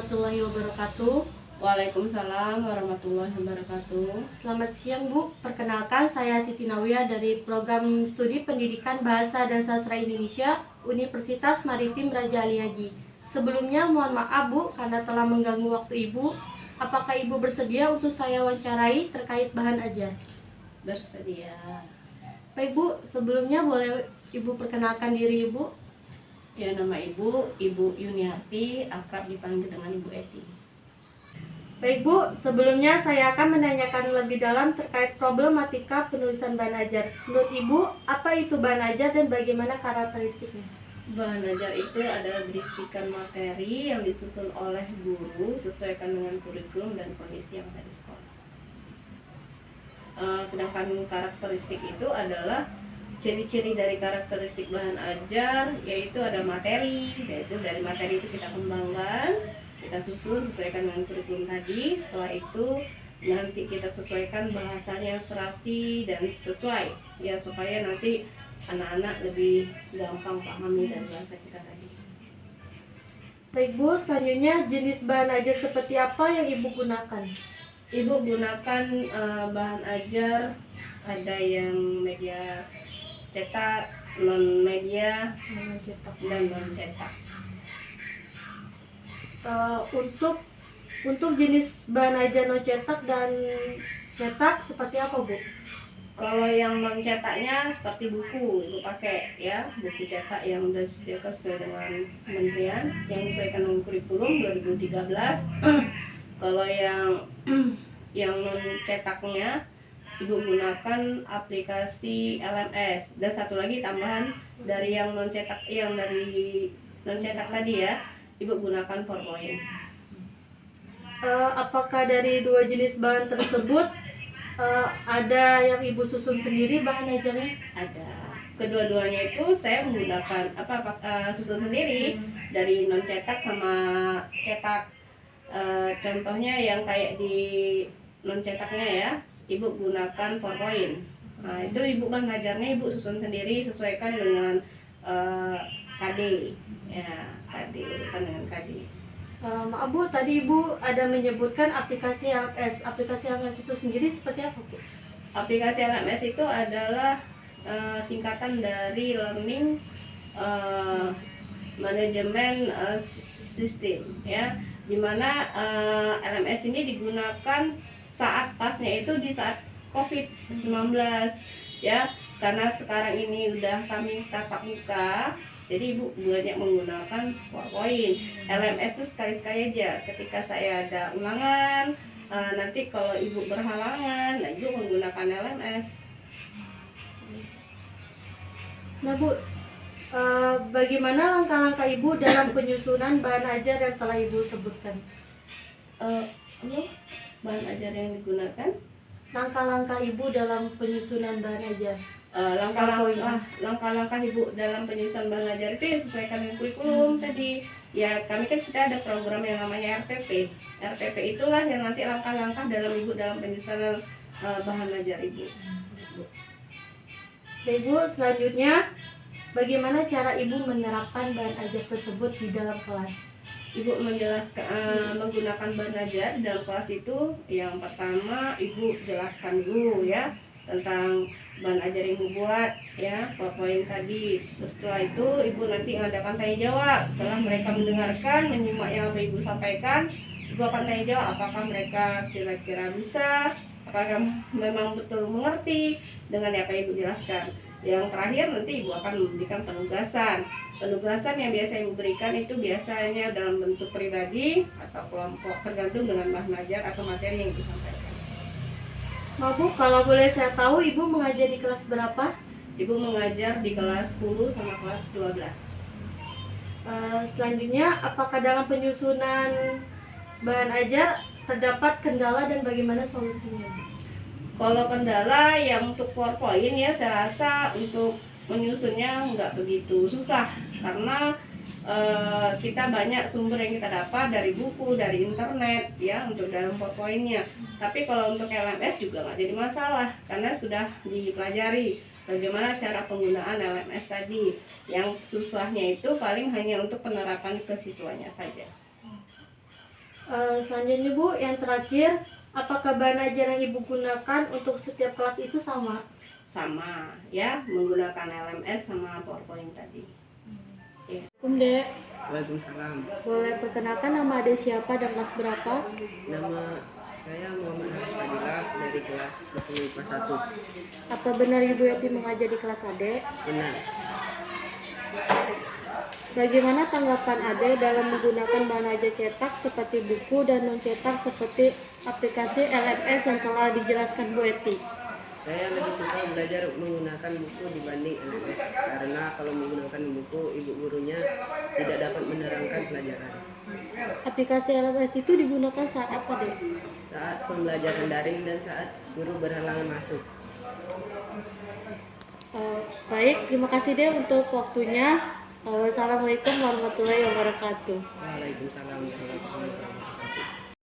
warahmatullahi wabarakatuh. Waalaikumsalam warahmatullahi wabarakatuh. Selamat siang Bu, perkenalkan saya Siti Nawiyah dari Program Studi Pendidikan Bahasa dan Sastra Indonesia Universitas Maritim Raja Ali Haji. Sebelumnya mohon maaf Bu karena telah mengganggu waktu Ibu. Apakah Ibu bersedia untuk saya wawancarai terkait bahan ajar? Bersedia. Baik Bu, sebelumnya boleh Ibu perkenalkan diri Ibu? Ya, nama Ibu Yuniarti, akrab dipanggil dengan Ibu Eti. Baik Bu, sebelumnya saya akan menanyakan lebih dalam terkait problematika penulisan bahan ajar. Menurut Ibu, apa itu bahan ajar dan bagaimana karakteristiknya? Bahan ajar itu adalah berisikan materi yang disusun oleh guru sesuaikan dengan kurikulum dan kondisi yang ada di sekolah. Sedangkan karakteristik itu adalah ciri-ciri dari karakteristik bahan ajar, yaitu ada materi, yaitu dari materi itu kita kembangkan, kita susun sesuaikan dengan kurikulum tadi. Setelah itu nanti kita sesuaikan bahasanya yang serasi dan sesuai, ya supaya nanti anak-anak lebih gampang pahami dari bahasa kita tadi. Baik Bu, selanjutnya jenis bahan ajar seperti apa yang Ibu gunakan? Ibu gunakan bahan ajar, ada yang media cetak, non media, dan non cetak. Untuk jenis bahan ajar non cetak dan cetak seperti apa Bu? Kalau yang non cetaknya seperti buku, Ibu pakai ya, buku cetak yang sudah disediakan sesuai dengan kementerian yang disesuaikan dengan kurikulum 2013. Kalau yang non cetaknya Ibu gunakan aplikasi LMS, dan satu lagi tambahan dari yang non cetak tadi ya, Ibu gunakan PowerPoint. Apakah dari dua jenis bahan tersebut ada yang Ibu susun sendiri bahan ajarnya? Ada. Kedua-duanya itu saya menggunakan susun sendiri dari non cetak sama cetak. Contohnya yang kayak di non cetaknya ya, Ibu gunakan PowerPoint. Nah, itu Ibu kan ngajarnya Ibu susun sendiri sesuaikan dengan KD. Ya, KD, urutan dengan KD. Maaf Bu, tadi Ibu ada menyebutkan aplikasi LMS. Aplikasi LMS itu sendiri seperti apa Bu? Aplikasi LMS itu adalah singkatan dari Learning Management System ya, dimana LMS ini digunakan saat pasnya itu di saat COVID-19 ya, karena sekarang ini udah kami tatap muka, jadi Ibu banyak menggunakan PowerPoint. LMS itu sekali-sekali aja ketika saya ada ulangan, nanti kalau Ibu berhalangan, nah Ibu menggunakan LMS. Nah Bu, bagaimana langkah-langkah Ibu dalam penyusunan bahan ajar yang telah Ibu sebutkan? Bahan ajar yang digunakan? Langkah-langkah Ibu dalam penyusunan bahan ajar. Langkah-langkah Ibu dalam penyusunan bahan ajar itu yang sesuaikan dengan kurikulum tadi. Ya, kami kan kita ada program yang namanya RPP. RPP itulah yang nanti langkah-langkah dalam Ibu dalam penyusunan bahan ajar Ibu. Baik Bu, selanjutnya bagaimana cara Ibu menerapkan bahan ajar tersebut di dalam kelas? Ibu menjelaskan menggunakan bahan ajar dalam kelas itu, yang pertama Ibu jelaskan dulu ya tentang bahan ajar yang Ibu buat ya, PowerPoint tadi. Terus setelah itu Ibu nanti mengadakan tanya jawab. Setelah mereka mendengarkan, menyimak yang apa Ibu sampaikan, Ibu akan tanya jawab apakah mereka kira-kira bisa, apakah memang betul mengerti dengan apa yang Ibu jelaskan. Yang terakhir nanti Ibu akan memberikan penugasan. Penugasan yang biasa Ibu berikan itu biasanya dalam bentuk pribadi atau kelompok, tergantung dengan bahan ajar atau materi yang Ibu sampaikan. Bu, kalau boleh saya tahu Ibu mengajar di kelas berapa? Ibu mengajar di kelas 10 sama kelas 12. Selanjutnya, apakah dalam penyusunan bahan ajar terdapat kendala dan bagaimana solusinya? Kalau kendala yang untuk PowerPoint ya, saya rasa untuk menyusunnya nggak begitu susah, karena kita banyak sumber yang kita dapat dari buku, dari internet ya untuk dalam PowerPoint-nya. Tapi kalau untuk LMS juga nggak jadi masalah, karena sudah dipelajari bagaimana cara penggunaan LMS tadi. Yang susahnya itu paling hanya untuk penerapan ke siswanya saja. Selanjutnya Bu, yang terakhir, apakah bahan ajar yang Ibu gunakan untuk setiap kelas itu sama? Sama ya, menggunakan LMS sama PowerPoint tadi. Ya. Assalamualaikum Dek, Waalaikumsalam. boleh perkenalkan nama Adek siapa dan kelas berapa? Nama saya Muhammad Haris Fadilah dari kelas 10 IPA 1. Apa benar Ibu Yati mengajar di kelas Adek? Benar. Bagaimana tanggapan Ade dalam menggunakan bahan ajar cetak seperti buku dan non cetak seperti aplikasi LMS yang telah dijelaskan Bu Eti? Saya lebih suka belajar menggunakan buku dibanding LMS karena kalau menggunakan buku ibu gurunya tidak dapat menerangkan pelajaran. Aplikasi LMS itu digunakan saat apa Dek? Saat pembelajaran daring dan saat guru berhalangan masuk. Baik, terima kasih deh untuk waktunya. Wassalamualaikum warahmatullahi wabarakatuh. Waalaikumsalam warahmatullahi wabarakatuh.